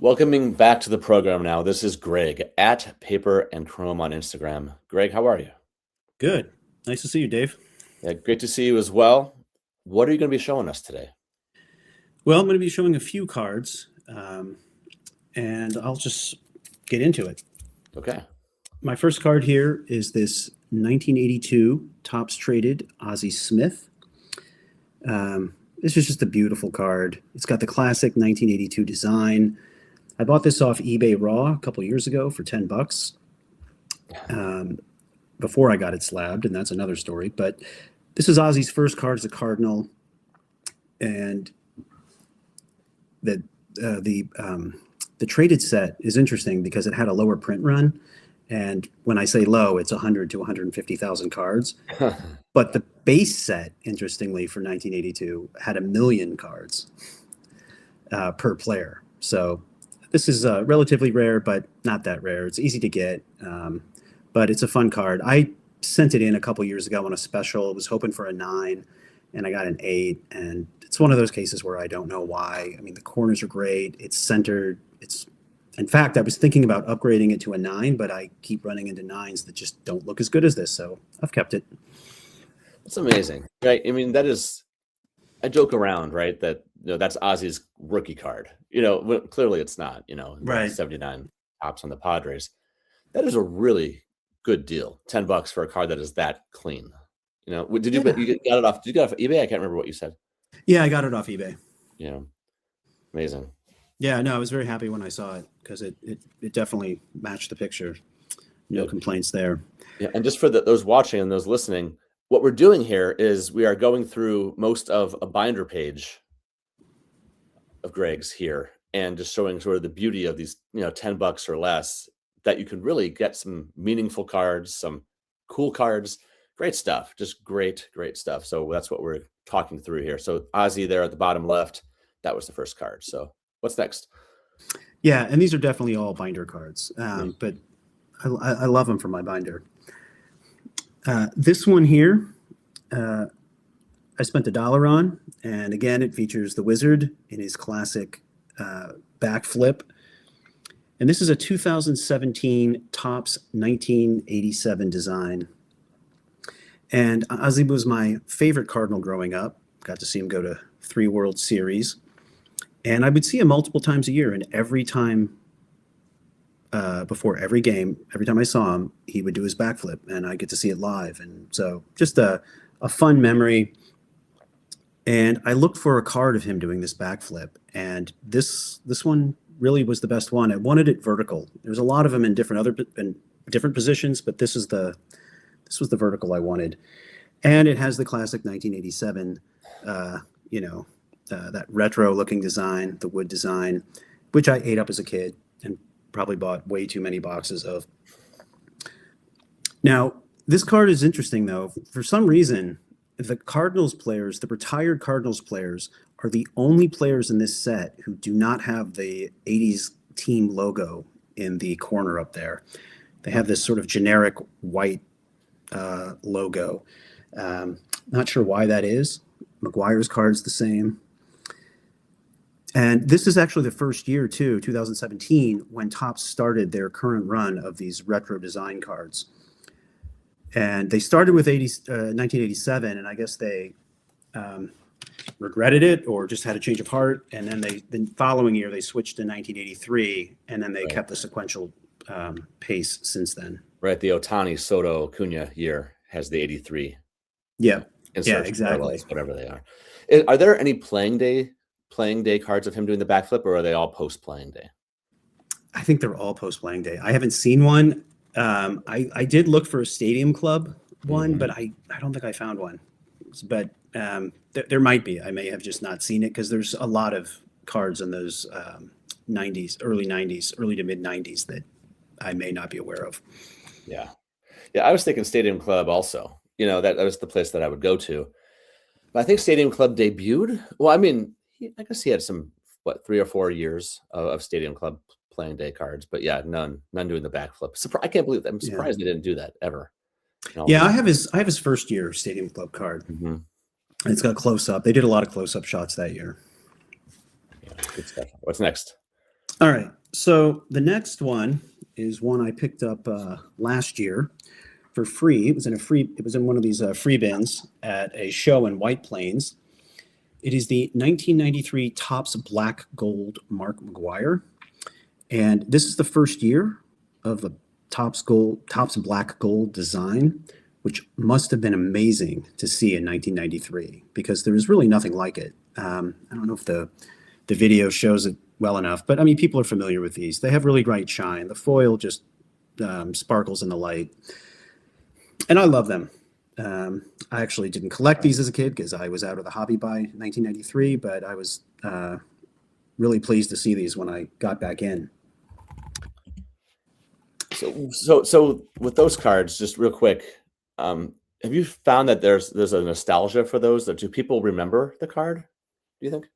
Welcoming back to the program now. This is Greg at Paper and Chrome on Instagram. Greg, how are you? Good. Nice to see you, Dave. Yeah, great to see you as well. What are you going to be showing us today? Well, I'm going to be showing a few cards, and I'll just get into it. Okay. My first card here is this 1982 Topps Traded Ozzie Smith. This is just a beautiful card. It's got the classic 1982 design. I bought this off eBay Raw a couple years ago for $10 before I got it slabbed, and that's another story. But this is Ozzie's first card as a Cardinal, and the traded set is interesting because it had a lower print run, and when I say low, it's 100 to 150,000 cards. But the base set, interestingly, for 1982 had 1 million cards per player. So this is relatively rare, but not that rare. It's easy to get, but it's a fun card. I sent it in a couple years ago on a special. I was hoping for a 9, and I got an 8. And it's one of those cases where I don't know why. I mean, the corners are great. It's centered. In fact, I was thinking about upgrading it to a 9, but I keep running into 9s that just don't look as good as this. So I've kept it. That's amazing, right? I mean, I joke around, right? That that's Ozzie's rookie card. Clearly it's not. Right. 79 Topps on the Padres. That is a really good deal. $10 for a card that is that clean. Did you got it off? Did you get it off eBay? I can't remember what you said. Yeah, I got it off eBay. Yeah, amazing. Yeah, no, I was very happy when I saw it because it definitely matched the picture. No complaints there. Yeah, and just for those watching and those listening, what we're doing here is we are going through most of a binder page of Greg's here and just showing sort of the beauty of these, $10 or less, that you can really get some meaningful cards, some cool cards, great stuff, just great stuff. So that's what we're talking through here. So Ozzie there at the bottom left, that was the first card. So what's next? Yeah, and these are definitely all binder cards, but I love them for my binder. This one here, I spent $1 on, and again, it features the Wizard in his classic backflip. And this is a 2017 Topps 1987 design. And Ozzie was my favorite Cardinal growing up. Got to see him go to 3 World Series. And I would see him multiple times a year, and every time before every game, every time I saw him, he would do his backflip, and I get to see it live. And so just a fun memory. And I looked for a card of him doing this backflip, and this one really was the best one. I wanted it vertical. There's a lot of them in different positions, but this was the vertical I wanted. And it has the classic 1987, that retro looking design, the wood design, which I ate up as a kid and probably bought way too many boxes of. Now, this card is interesting, though. For some reason, the retired Cardinals players are the only players in this set who do not have the 80s team logo in the corner up there. They have this sort of generic white logo. Not sure why that is. McGuire's card's the same. And this is actually the first year, too, 2017, when Topps started their current run of these retro design cards. And they started with 1987, and I guess they regretted it or just had a change of heart. And then the following year, they switched to 1983, and then they kept the sequential pace since then. Right, the Ohtani, Soto, Acuna year has the 83. Yeah, exactly. Whatever they are. Are there any playing day cards of him doing the backflip, or are they all post-playing day? I think they're all post-playing day. I haven't seen one. I did look for a Stadium Club one, but I don't think I found one. But there might be. I may have just not seen it because there's a lot of cards in those 90s, early to mid 90s that I may not be aware of. Yeah. I was thinking Stadium Club also. That was the place that I would go to. But I think Stadium Club debuted. Well, I mean, I guess he had some 3 or 4 years of Stadium Club playing day cards, but yeah, none doing the backflip. I can't believe that. I'm surprised they didn't do that ever. Yeah, I have his first year Stadium Club card. Mm-hmm. It's got close up. They did a lot of close up shots that year. Yeah, good stuff. What's next? All right. So the next one is one I picked up last year for free. It was in one of these free bins at a show in White Plains. It is the 1993 Topps Black Gold Mark McGwire. And this is the first year of the Topps Black Gold design, which must have been amazing to see in 1993 because there was really nothing like it. I don't know if the video shows it well enough, but I mean, people are familiar with these. They have really bright shine. The foil just sparkles in the light. And I love them. I actually didn't collect these as a kid because I was out of the hobby by 1993, but I was really pleased to see these when I got back in. So with those cards, just real quick, have you found that there's a nostalgia for those? That do people remember the card? Do you think?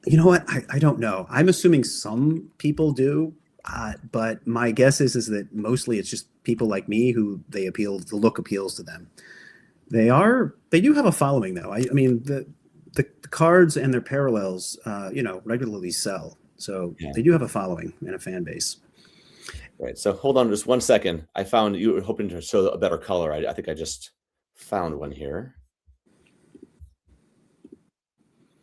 You know what? I don't know. I'm assuming some people do, but my guess is that mostly it's just people like me who the look appeals to them. They do have a following though. I mean the cards and their parallels, regularly sell. So Yeah. they do have a following and a fan base. Right. So hold on just 1 second. I found you were hoping to show a better color. I think I just found one here.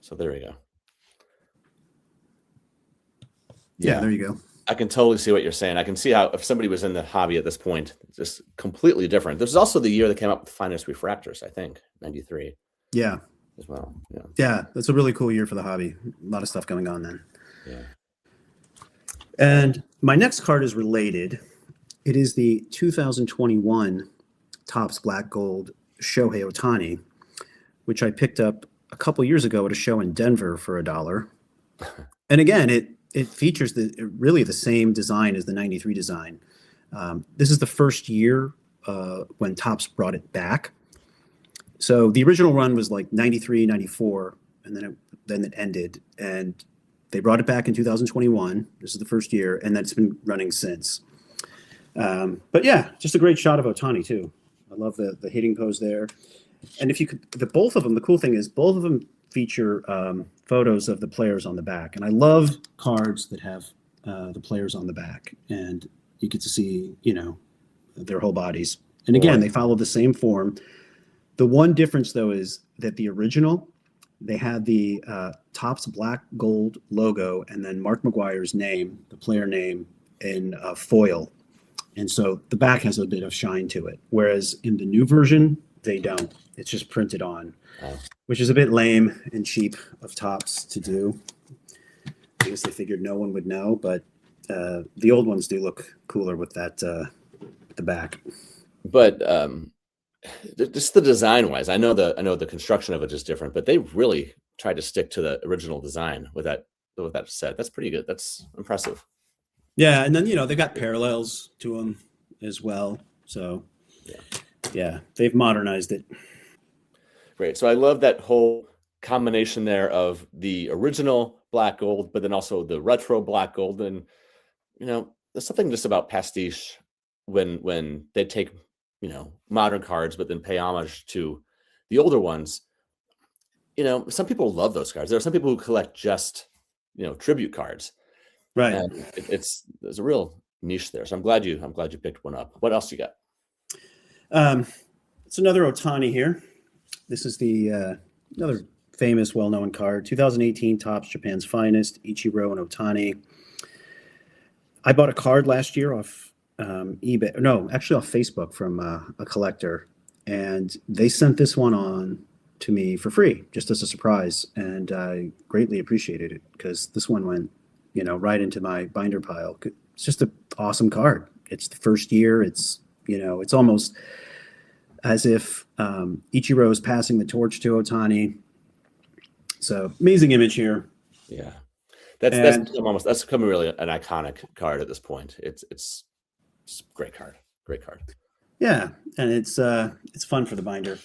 So there we go. Yeah, there you go. I can totally see what you're saying. I can see how if somebody was in the hobby at this point, it's just completely different. This is also the year they came up with finest refractors, I think, 93. Yeah. As well. Yeah. Yeah, that's a really cool year for the hobby. A lot of stuff going on then. Yeah. And my next card is related. It is the 2021 Topps Black Gold Shohei Ohtani, which I picked up a couple years ago at a show in Denver for $1. And again, it features really the same design as the 93 design. This is the first year when Topps brought it back. So the original run was like 93, 94, and then it ended. And they brought it back in 2021. This is the first year, and that's been running since. But yeah, just a great shot of Ohtani too. I love the hitting pose there. And if you could, both of them, the cool thing is both of them feature photos of the players on the back. And I love cards that have the players on the back, and you get to see, their whole bodies. And again, they follow the same form. The one difference though is that the original, they had the Topps Black Gold logo and then Mark McGwire's name, the player name, in foil. And so the back has a bit of shine to it. Whereas in the new version, they don't. It's just printed on, which is a bit lame and cheap of Topps to do. I guess they figured no one would know, but the old ones do look cooler with that the back. But just the design wise, I know the construction of it is different, but they really tried to stick to the original design with that set. That's pretty good. That's impressive. Yeah, and then they got parallels to them as well. So yeah, they've modernized it. Great. So I love that whole combination there of the original black gold, but then also the retro black gold. And there's something just about pastiche when they take modern cards, but then pay homage to the older ones. Some people love those cards. There are some people who collect just tribute cards. Right. And there's a real niche there. So I'm glad you picked one up. What else you got? It's another Ohtani here. This is the another famous, well-known card. 2018 Topps Japan's Finest, Ichiro and Ohtani. I bought a card last year off eBay. No, actually off Facebook from a collector, and they sent this one on to me for free, just as a surprise, and I greatly appreciated it because this one went, right into my binder pile. It's just an awesome card. It's the first year. It's it's almost as if Ichiro is passing the torch to Ohtani. So amazing image here. Yeah, that's becoming really an iconic card at this point. It's a great card. Great card. Yeah, and it's fun for the binder.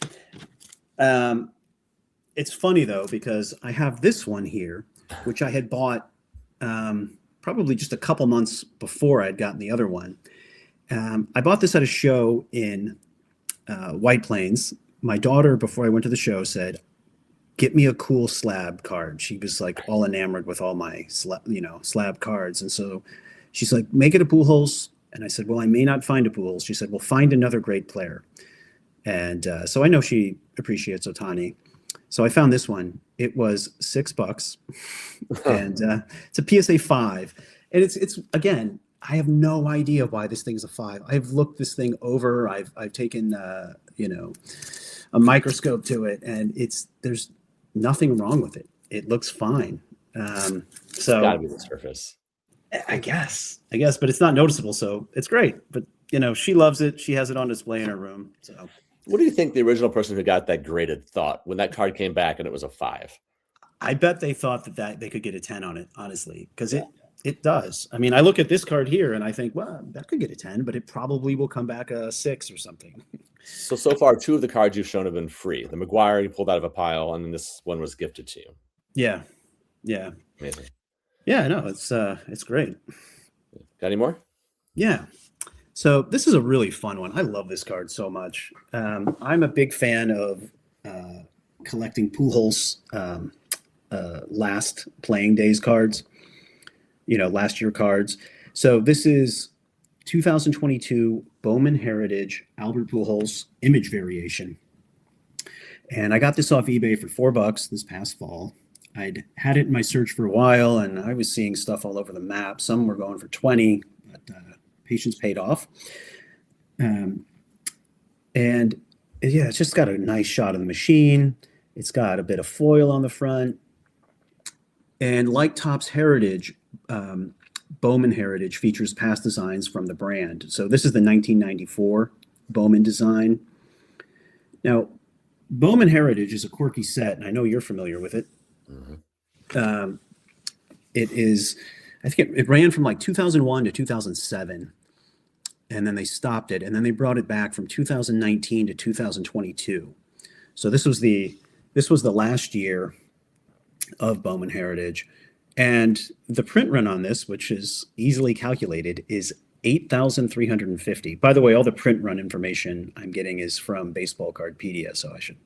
It's funny though because I have this one here, which I had bought probably just a couple months before I'd gotten the other one. I bought this at a show in White Plains. My daughter, before I went to the show, said, get me a cool slab card. She was like all enamored with all my slab cards. And so she's like, make it a Pujols. And I said, well, I may not find a Pujols. She said, well, find another great player. And so I know she appreciates Ohtani. So I found this one. It was $6, and it's a PSA 5. And it's again, I have no idea why this thing's a 5. I've looked this thing over. I've taken a microscope to it, and there's nothing wrong with it. It looks fine. So it's gotta be the surface. I guess, but it's not noticeable, so it's great. But she loves it. She has it on display in her room. So, what do you think the original person who got that graded thought when that card came back and it was a 5? I bet they thought that they could get a 10 on it, honestly, because it does. I mean, I look at this card here and I think, well, that could get a 10, but it probably will come back a 6 or something. So far, 2 of the cards you've shown have been free. The McGuire you pulled out of a pile, and then this one was gifted to you. Yeah. Amazing. Yeah, no, it's great. Got any more? Yeah. So this is a really fun one. I love this card so much. I'm a big fan of collecting Pujols last playing days cards, last year cards. So this is 2022 Bowman Heritage Albert Pujols image variation. And I got this off eBay for $4 this past fall. I'd had it in my search for a while, and I was seeing stuff all over the map. Some were going for 20, but patience paid off. And yeah, it's just got a nice shot of the machine. It's got a bit of foil on the front. And like Topps Heritage, Bowman Heritage features past designs from the brand. So this is the 1994 Bowman design. Now, Bowman Heritage is a quirky set, and I know you're familiar with it. Mm-hmm. It is, I think it ran from like 2001 to 2007, and then they stopped it, and then they brought it back from 2019 to 2022. So this was the last year of Bowman Heritage, and the print run on this, which is easily calculated, is 8,350. By the way, all the print run information I'm getting is from Baseball Cardpedia, so I should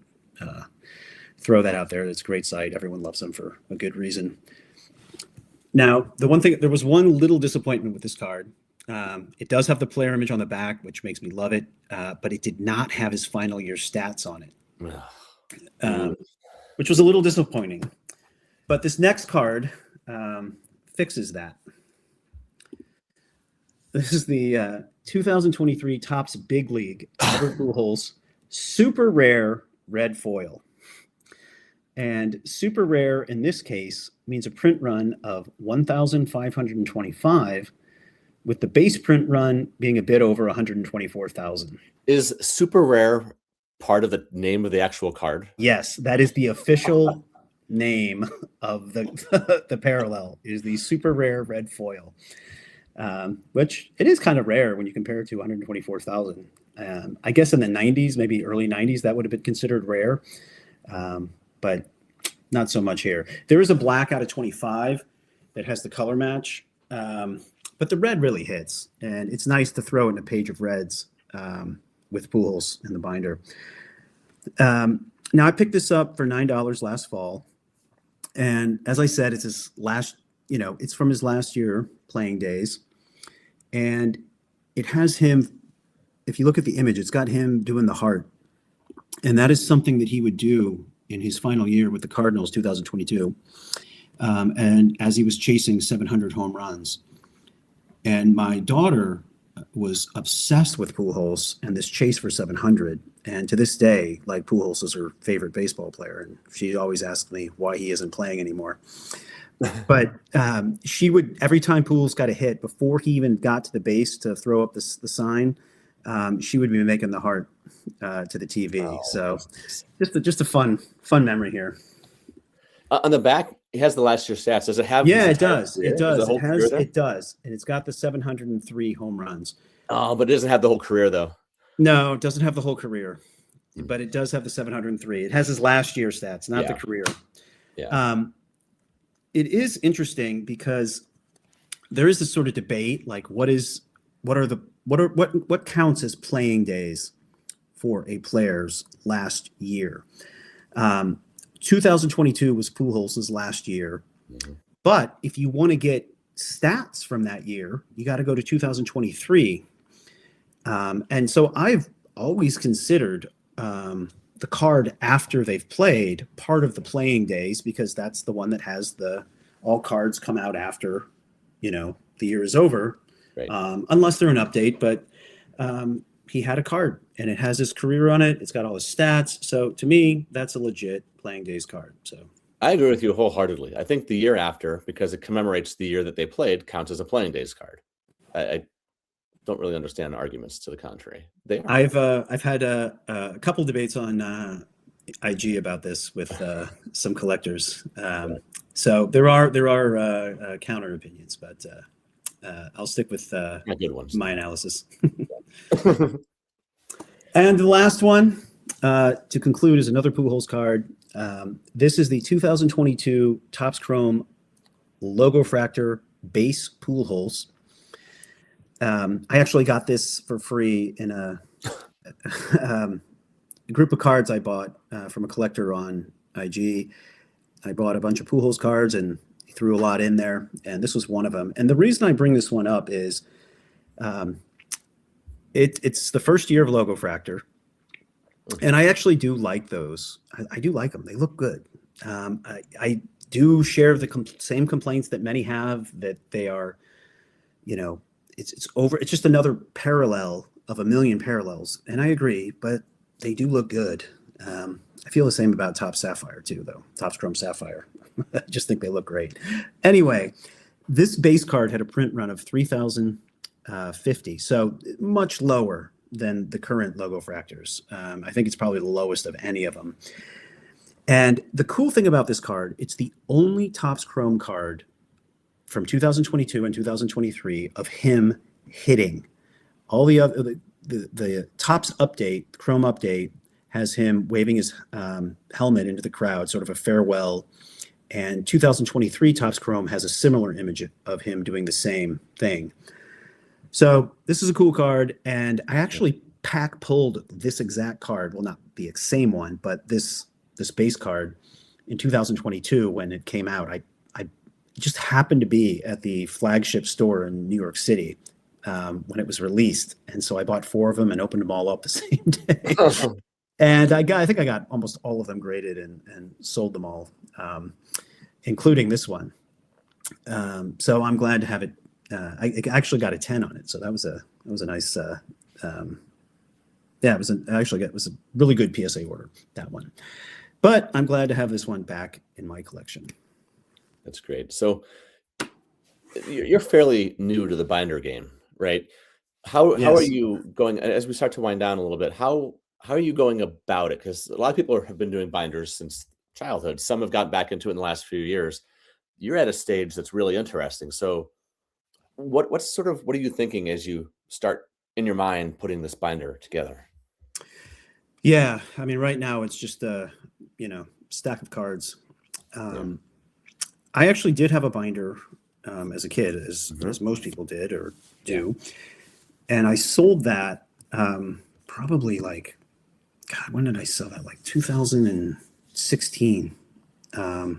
throw that out there. It's a great site. Everyone loves them for a good reason. Now, there was one little disappointment with this card. It does have the player image on the back, which makes me love it, but it did not have his final year stats on it, which was a little disappointing. But this next card fixes that. This is the 2023 Topps Big League Albert Pujols super rare red foil. And super rare in this case means a print run of 1,525, with the base print run being a bit over 124,000. Is super rare part of the name of the actual card? Yes, that is the official name of the parallel, is the super rare red foil, which it is kind of rare when you compare it to 124,000. I guess in the 90s, maybe early 90s, that would have been considered rare. But not so much here. There is a black out of 25 that has the color match, but the red really hits, and it's nice to throw in a page of reds with Pujols in the binder. Now I picked this up for $9 last fall, and as I said, it's his last. It's from his last year playing days, and it has him. If you look at the image, it's got him doing the heart, and that is something that he would do in his final year with the Cardinals, 2022, and as he was chasing 700 home runs. And my daughter was obsessed with Pujols and this chase for 700. And to this day, like, Pujols is her favorite baseball player, and she always asks me why he isn't playing anymore. But she would, every time Pujols got a hit, before he even got to the base to throw up the sign, she would be making the heart to the TV. Oh. So just a fun memory here. On the back, it has the last year stats. Does it have? Yeah, it does. It does. It does. And it's got the 703 home runs. Oh, but it doesn't have the whole career, though. No, it doesn't have the whole career, but it does have the 703. It has his last year stats, not the career. Yeah. It is interesting because there is this sort of debate, like what counts as playing days for a player's last year. 2022 was Pujols' last year. Mm-hmm. But if you want to get stats from that year, you got to go to 2023. And so I've always considered the card after they've played part of the playing days, because that's the one that has all cards come out after, the year is over, Right. Unless they're an update. But he had a card and it has his career on it. It's got all his stats. So to me, that's a legit playing days card. So I agree with you wholeheartedly. I think the year after, because it commemorates the year that they played, counts as a playing days card. I don't really understand arguments to the contrary. They are. I've had a couple debates on IG about this with some collectors. So there are counter opinions, but I'll stick with good ones. my analysis. And the last one to conclude is another Pujols card. This is the 2022 Topps Chrome Logo Fractor base Pujols. I actually got this for free in a group of cards I bought from a collector on IG. I bought a bunch of Pujols cards and he threw a lot in there, and this was one of them. And the reason I bring this one up is it's the first year of Logo Fractor, and I actually do like those. I do like them. They look good. I do share the same complaints that many have, that they are, it's over. It's just another parallel of a million parallels. And I agree, but they do look good. I feel the same about Topps Sapphire too, though. Topps Chrome Sapphire. I just think they look great. Anyway, this base card had a print run of 3,050, so much lower than the current Logo Fractors. I think it's probably the lowest of any of them. And the cool thing about this card, it's the only Topps Chrome card from 2022 and 2023 of him hitting. All the other, the Topps update, Chrome update, has him waving his helmet into the crowd, sort of a farewell. And 2023 Topps Chrome has a similar image of him doing the same thing. So this is a cool card, and I actually pack pulled this exact card. Well, not the same one, but this base card in 2022 when it came out. I just happened to be at the flagship store in New York City when it was released, and so I bought 4 of them and opened them all up the same day. And I think I got almost all of them graded and sold them all, including this one. So I'm glad to have it. I actually got a 10 on it, so that was a nice. It was a really good PSA order, that one. But I'm glad to have this one back in my collection. That's great. So you're fairly new to the binder game, right? How are you going, as we start to wind down a little bit? How are you going about it? Because a lot of people have been doing binders since childhood. Some have gotten back into it in the last few years. You're at a stage that's really interesting. So what are you thinking as you start in your mind putting this binder together? Yeah, I mean, right now it's just a stack of cards. I actually did have a binder as a kid, as most people did or do, and I sold that probably like, God, when did I sell that? Like 2016. I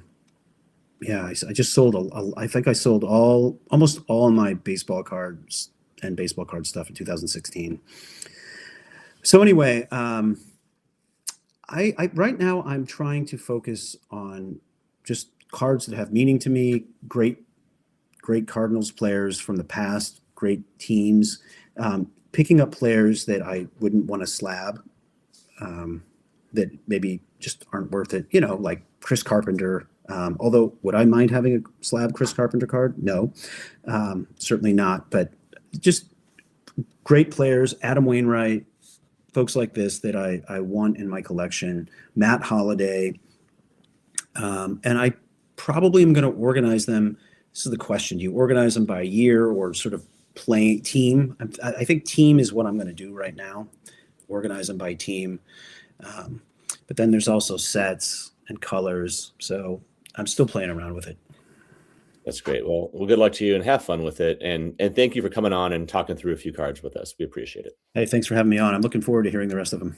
just sold I think I sold almost all my baseball cards and baseball card stuff in 2016. So anyway, I right now I'm trying to focus on just cards that have meaning to me, great Cardinals players from the past, great teams, picking up players that I wouldn't want to slab, that maybe just aren't worth it, like Chris Carpenter. Although, would I mind having a slab Chris Carpenter card? No, certainly not. But just great players, Adam Wainwright, folks like this that I want in my collection, Matt Holliday. And I probably am going to organize them. This is the question. Do you organize them by year or sort of play team? I think team is what I'm going to do right now, organize them by team. But then there's also sets and colors. So I'm still playing around with it. That's great. Well, good luck to you and have fun with it. And thank you for coming on and talking through a few cards with us. We appreciate it. Hey, thanks for having me on. I'm looking forward to hearing the rest of them.